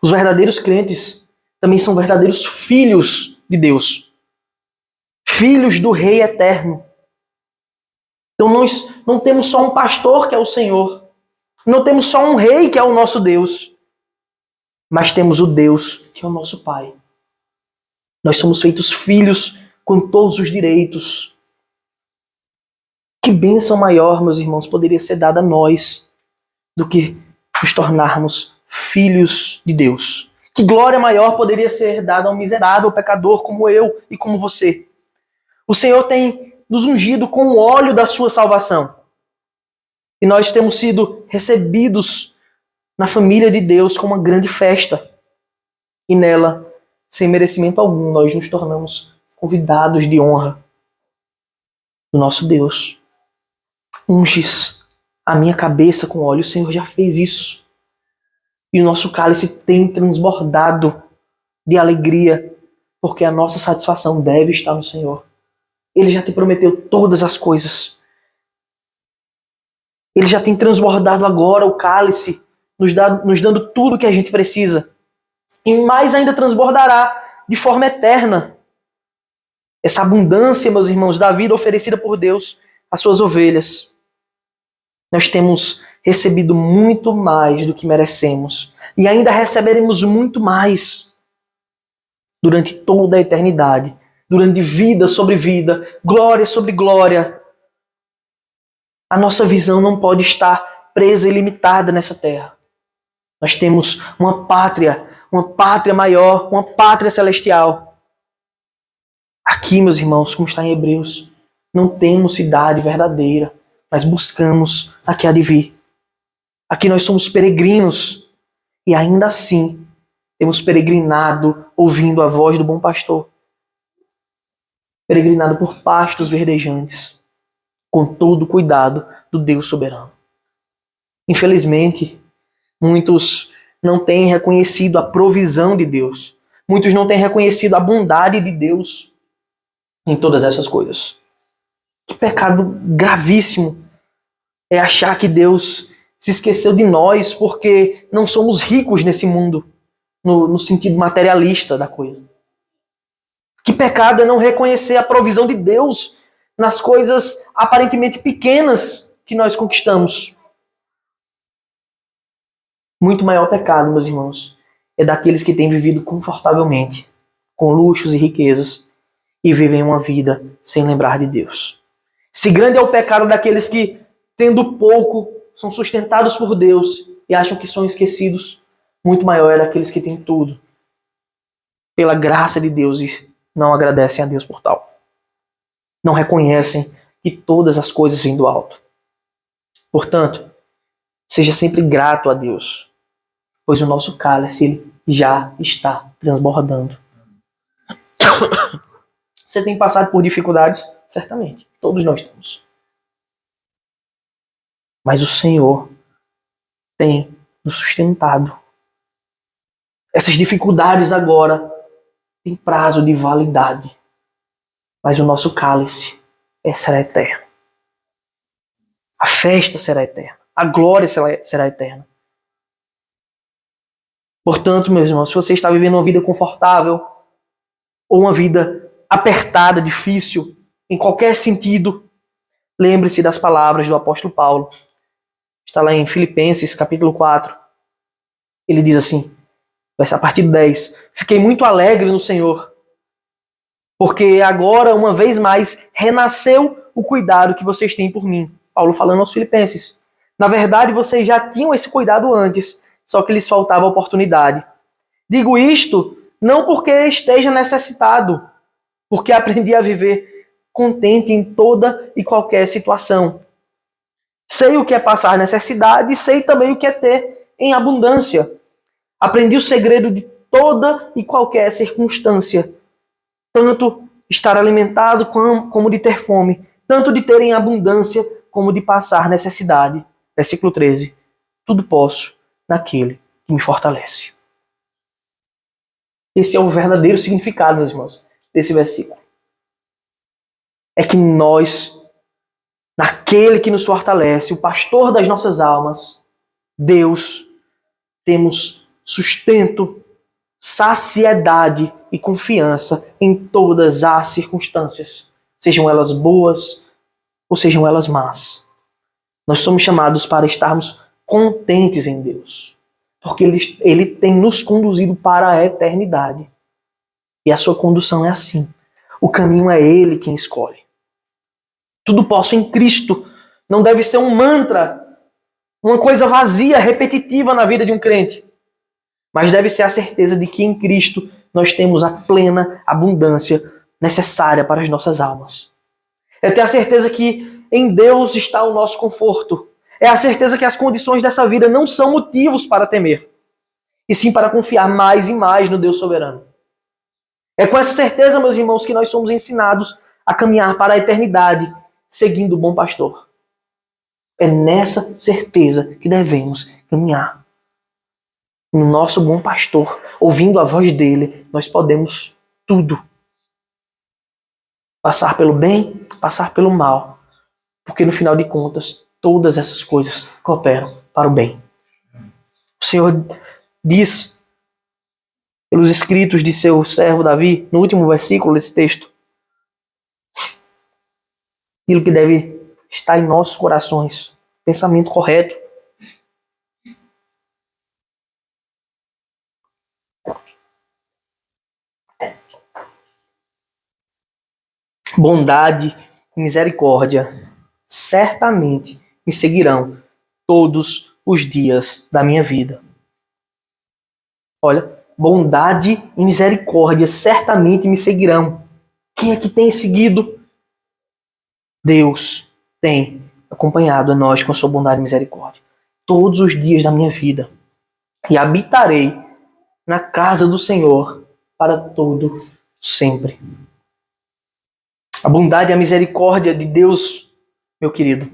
Os verdadeiros crentes também são verdadeiros filhos de Deus. Filhos do Rei Eterno. Então nós não temos só um pastor que é o Senhor. Não temos só um rei que é o nosso Deus. Mas temos o Deus que é o nosso Pai. Nós somos feitos filhos com todos os direitos. Que bênção maior, meus irmãos, poderia ser dada a nós do que nos tornarmos filhos de Deus. Que glória maior poderia ser dada a um miserável pecador como eu e como você. O Senhor tem nos ungido com o óleo da sua salvação. E nós temos sido recebidos na família de Deus com uma grande festa. E nela, sem merecimento algum, nós nos tornamos convidados de honra do nosso Deus. Unges a minha cabeça com óleo. O Senhor já fez isso. E o nosso cálice tem transbordado de alegria, porque a nossa satisfação deve estar no Senhor. Ele já te prometeu todas as coisas. Ele já tem transbordado agora o cálice, nos dando tudo o que a gente precisa. E mais ainda transbordará de forma eterna. Essa abundância, meus irmãos, da vida oferecida por Deus às suas ovelhas. Nós temos recebido muito mais do que merecemos. E ainda receberemos muito mais durante toda a eternidade. Durante vida sobre vida, glória sobre glória. A nossa visão não pode estar presa e limitada nessa terra. Nós temos uma pátria maior, uma pátria celestial. Aqui, meus irmãos, como está em Hebreus, não temos cidade verdadeira, mas buscamos a que há de vir. Aqui nós somos peregrinos e ainda assim temos peregrinado ouvindo a voz do bom pastor. Peregrinado por pastos verdejantes, com todo o cuidado do Deus soberano. Infelizmente, muitos não têm reconhecido a provisão de Deus. Muitos não têm reconhecido a bondade de Deus em todas essas coisas. Que pecado gravíssimo é achar que Deus se esqueceu de nós porque não somos ricos nesse mundo, no sentido materialista da coisa. Que pecado é não reconhecer a provisão de Deus nas coisas aparentemente pequenas que nós conquistamos. Muito maior pecado, meus irmãos, é daqueles que têm vivido confortavelmente, com luxos e riquezas, e vivem uma vida sem lembrar de Deus. Se grande é o pecado daqueles que, tendo pouco, são sustentados por Deus e acham que são esquecidos, muito maior é daqueles que têm tudo, pela graça de Deus, e não agradecem a Deus por tal. Não reconhecem que todas as coisas vêm do alto. Portanto, seja sempre grato a Deus, pois o nosso cálice já está transbordando. Você tem passado por dificuldades? Certamente. Todos nós temos. Mas o Senhor tem nos sustentado. Essas dificuldades agora têm prazo de validade. Mas o nosso cálice será eterno. A festa será eterna. A glória será eterna. Portanto, meus irmãos, se você está vivendo uma vida confortável ou uma vida apertada, difícil, em qualquer sentido, lembre-se das palavras do apóstolo Paulo. Está lá em Filipenses, capítulo 4. Ele diz assim, a partir do 10, fiquei muito alegre no Senhor, porque agora, uma vez mais, renasceu o cuidado que vocês têm por mim. Paulo falando aos filipenses. Na verdade, vocês já tinham esse cuidado antes, só que lhes faltava oportunidade. Digo isto não porque esteja necessitado, porque aprendi a viver contente em toda e qualquer situação. Sei o que é passar necessidade e sei também o que é ter em abundância. Aprendi o segredo de toda e qualquer circunstância, tanto estar alimentado como de ter fome, tanto de ter em abundância como de passar necessidade. Versículo 13. Tudo posso naquele que me fortalece. Esse é o verdadeiro significado, meus irmãos, desse versículo. É que nós, naquele que nos fortalece, o pastor das nossas almas, Deus, temos sustento, saciedade e confiança em todas as circunstâncias, sejam elas boas ou sejam elas más. Nós somos chamados para estarmos contentes em Deus, porque Ele tem nos conduzido para a eternidade. E a sua condução é assim. O caminho é Ele quem escolhe. Tudo posso em Cristo. Não deve ser um mantra, uma coisa vazia, repetitiva na vida de um crente. Mas deve ser a certeza de que em Cristo nós temos a plena abundância necessária para as nossas almas. É ter a certeza que em Deus está o nosso conforto. É a certeza que as condições dessa vida não são motivos para temer, e sim para confiar mais e mais no Deus soberano. É com essa certeza, meus irmãos, que nós somos ensinados a caminhar para a eternidade, seguindo o bom pastor. É nessa certeza que devemos caminhar. No nosso bom pastor, ouvindo a voz dele, nós podemos tudo. Passar pelo bem, passar pelo mal. Porque no final de contas, todas essas coisas cooperam para o bem. O Senhor diz, pelos escritos de seu servo Davi, no último versículo desse texto, aquilo que deve estar em nossos corações, pensamento correto. Bondade e misericórdia certamente me seguirão todos os dias da minha vida. Olha, bondade e misericórdia certamente me seguirão. Quem é que tem seguido Deus tem acompanhado a nós com a sua bondade e misericórdia todos os dias da minha vida. E habitarei na casa do Senhor para todo sempre. A bondade e a misericórdia de Deus, meu querido,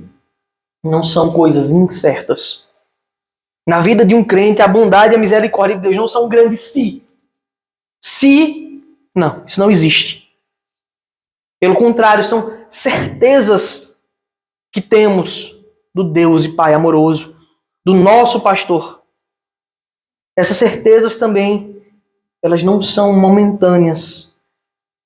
não são coisas incertas. Na vida de um crente, a bondade e a misericórdia de Deus não são grandes se. Se, não, isso não existe. Pelo contrário, são certezas que temos do Deus e Pai amoroso, do nosso pastor. Essas certezas também, elas não são momentâneas,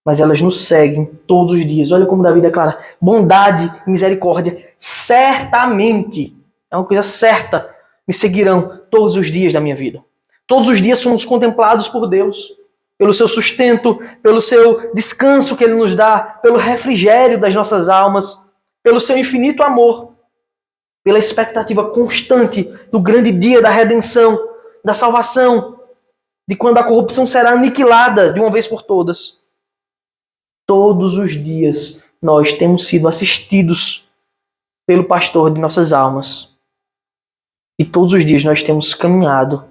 mas elas nos seguem todos os dias. Olha como Davi declara: bondade e misericórdia certamente, é uma coisa certa, me seguirão todos os dias da minha vida. Todos os dias somos contemplados por Deus, pelo seu sustento, pelo seu descanso que Ele nos dá, pelo refrigério das nossas almas, pelo seu infinito amor, pela expectativa constante do grande dia da redenção, da salvação, de quando a corrupção será aniquilada de uma vez por todas. Todos os dias nós temos sido assistidos pelo pastor de nossas almas. E todos os dias nós temos caminhado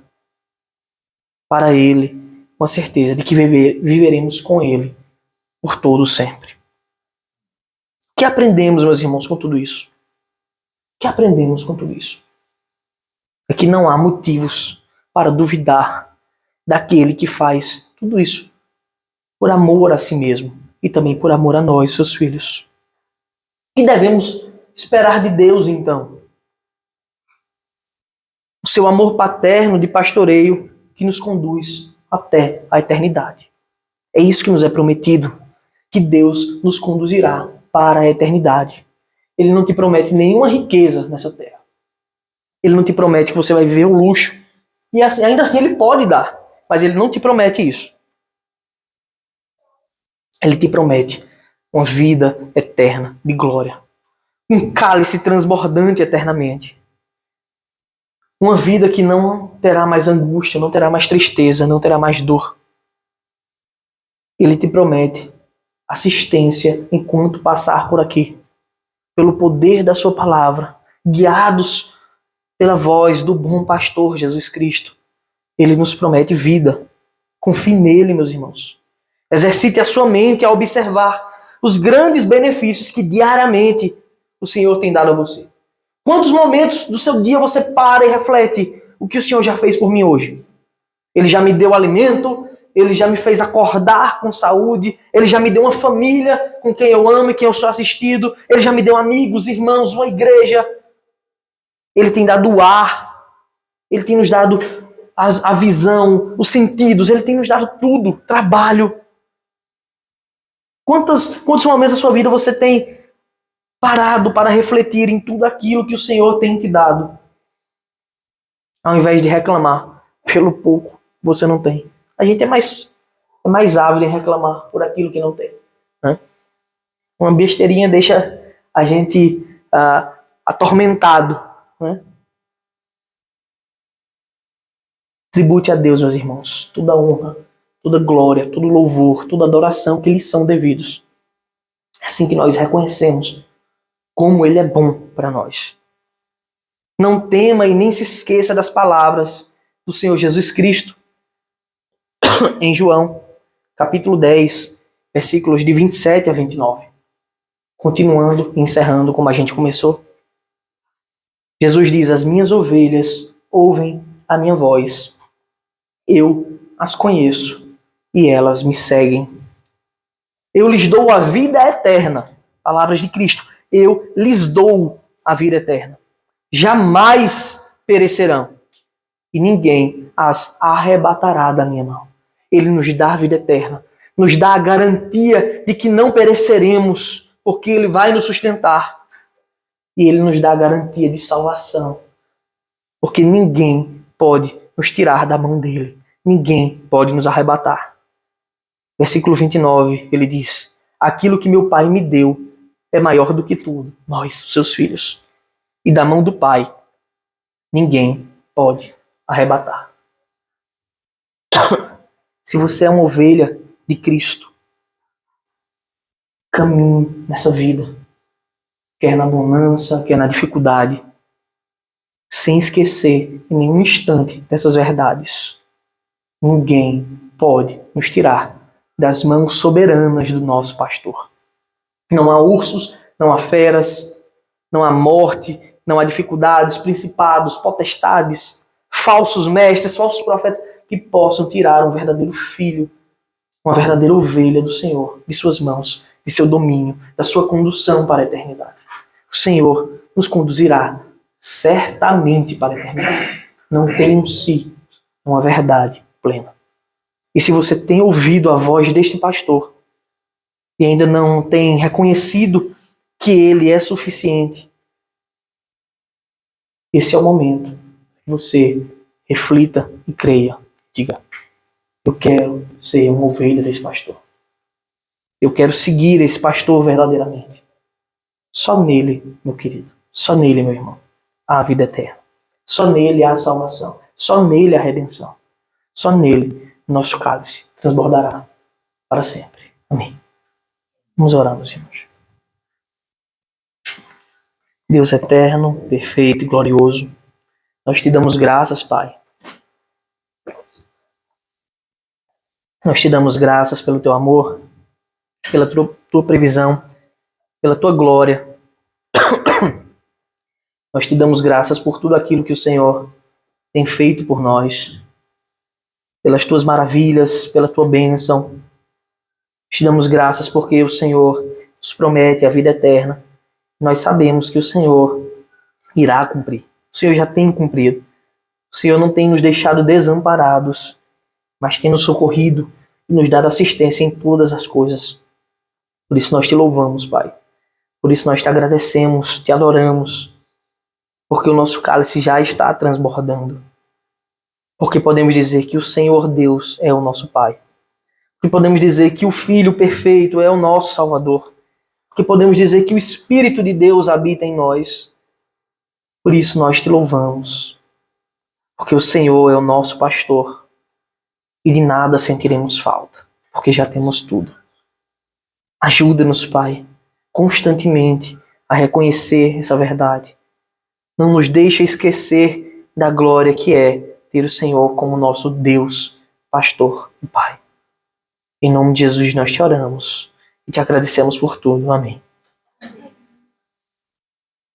para Ele com a certeza de que viveremos com Ele por todo sempre. O que aprendemos, meus irmãos, com tudo isso? O que aprendemos com tudo isso? É que não há motivos para duvidar daquele que faz tudo isso por amor a si mesmo e também por amor a nós, seus filhos. O que devemos esperar de Deus, então? O seu amor paterno de pastoreio que nos conduz até a eternidade. É isso que nos é prometido, que Deus nos conduzirá para a eternidade. Ele não te promete nenhuma riqueza nessa terra. Ele não te promete que você vai viver um luxo. E ainda assim Ele pode dar, mas Ele não te promete isso. Ele te promete uma vida eterna de glória. Um cálice transbordante eternamente. Uma vida que não terá mais angústia, não terá mais tristeza, não terá mais dor. Ele te promete assistência enquanto passar por aqui. Pelo poder da sua palavra, guiados pela voz do bom pastor Jesus Cristo. Ele nos promete vida. Confie nele, meus irmãos. Exercite a sua mente a observar os grandes benefícios que diariamente o Senhor tem dado a você. Quantos momentos do seu dia você para e reflete o que o Senhor já fez por mim hoje? Ele já me deu alimento, Ele já me fez acordar com saúde, Ele já me deu uma família com quem eu amo e quem eu sou assistido, Ele já me deu amigos, irmãos, uma igreja. Ele tem dado o ar, Ele tem nos dado a visão, os sentidos, Ele tem nos dado tudo, trabalho. Quantos momentos da sua vida você tem parado para refletir em tudo aquilo que o Senhor tem te dado? Ao invés de reclamar pelo pouco que você não tem. A gente é mais ávido em reclamar por aquilo que não tem. Né? Uma besteirinha deixa a gente atormentado. Né? Tribute a Deus, meus irmãos, toda honra, toda glória, todo louvor, toda adoração que lhes são devidos. É assim que nós reconhecemos como Ele é bom para nós. Não tema e nem se esqueça das palavras do Senhor Jesus Cristo em João, capítulo 10, versículos de 27 a 29. Continuando e encerrando como a gente começou. Jesus diz: as minhas ovelhas ouvem a minha voz. Eu as conheço e elas me seguem. Eu lhes dou a vida eterna. Palavras de Cristo. Eu lhes dou a vida eterna. Jamais perecerão. E ninguém as arrebatará da minha mão. Ele nos dá a vida eterna. Nos dá a garantia de que não pereceremos, porque Ele vai nos sustentar. E Ele nos dá a garantia de salvação, porque ninguém pode nos tirar da mão dEle. Ninguém pode nos arrebatar. Versículo 29, ele diz: aquilo que meu Pai me deu é maior do que tudo, nós, seus filhos. E da mão do Pai, ninguém pode arrebatar. Se você é uma ovelha de Cristo, caminhe nessa vida. quer na bonança, quer na dificuldade, sem esquecer em nenhum instante dessas verdades. Ninguém pode nos tirar das mãos soberanas do nosso pastor. Não há ursos, não há feras, não há morte, não há dificuldades, principados, potestades, falsos mestres, falsos profetas que possam tirar um verdadeiro filho, uma verdadeira ovelha do Senhor, de suas mãos, de seu domínio, da sua condução para a eternidade. O Senhor nos conduzirá certamente para a eternidade. Não tem um si, uma verdade plena. E se você tem ouvido a voz deste pastor e ainda não tem reconhecido que ele é suficiente, esse é o momento que você reflita e creia. Diga, eu quero ser uma ovelha desse pastor. Eu quero seguir esse pastor verdadeiramente. Só nele, meu querido, só nele, meu irmão, há a vida eterna. Só nele há a salvação. Só nele há a redenção. Só nele nosso cálice transbordará para sempre. Amém. Vamos orar, meus irmãos. Deus eterno, perfeito e glorioso, nós te damos graças, Pai. Nós te damos graças pelo teu amor, pela tua previsão, pela tua glória. Nós te damos graças por tudo aquilo que o Senhor tem feito por nós, pelas tuas maravilhas, pela tua bênção. Te damos graças porque o Senhor nos promete a vida eterna. Nós sabemos que o Senhor irá cumprir. O Senhor já tem cumprido. O Senhor não tem nos deixado desamparados, mas tem nos socorrido e nos dado assistência em todas as coisas. Por isso nós te louvamos, Pai. Por isso nós te agradecemos, te adoramos, porque o nosso cálice já está transbordando. Porque podemos dizer que o Senhor Deus é o nosso Pai. Porque podemos dizer que o Filho perfeito é o nosso Salvador. Porque podemos dizer que o Espírito de Deus habita em nós. Por isso nós te louvamos. Porque o Senhor é o nosso pastor. E de nada sentiremos falta. Porque já temos tudo. Ajuda-nos, Pai, constantemente a reconhecer essa verdade. Não nos deixe esquecer da glória que é ter o Senhor como nosso Deus, pastor e Pai. Em nome de Jesus nós te oramos e te agradecemos por tudo. Amém.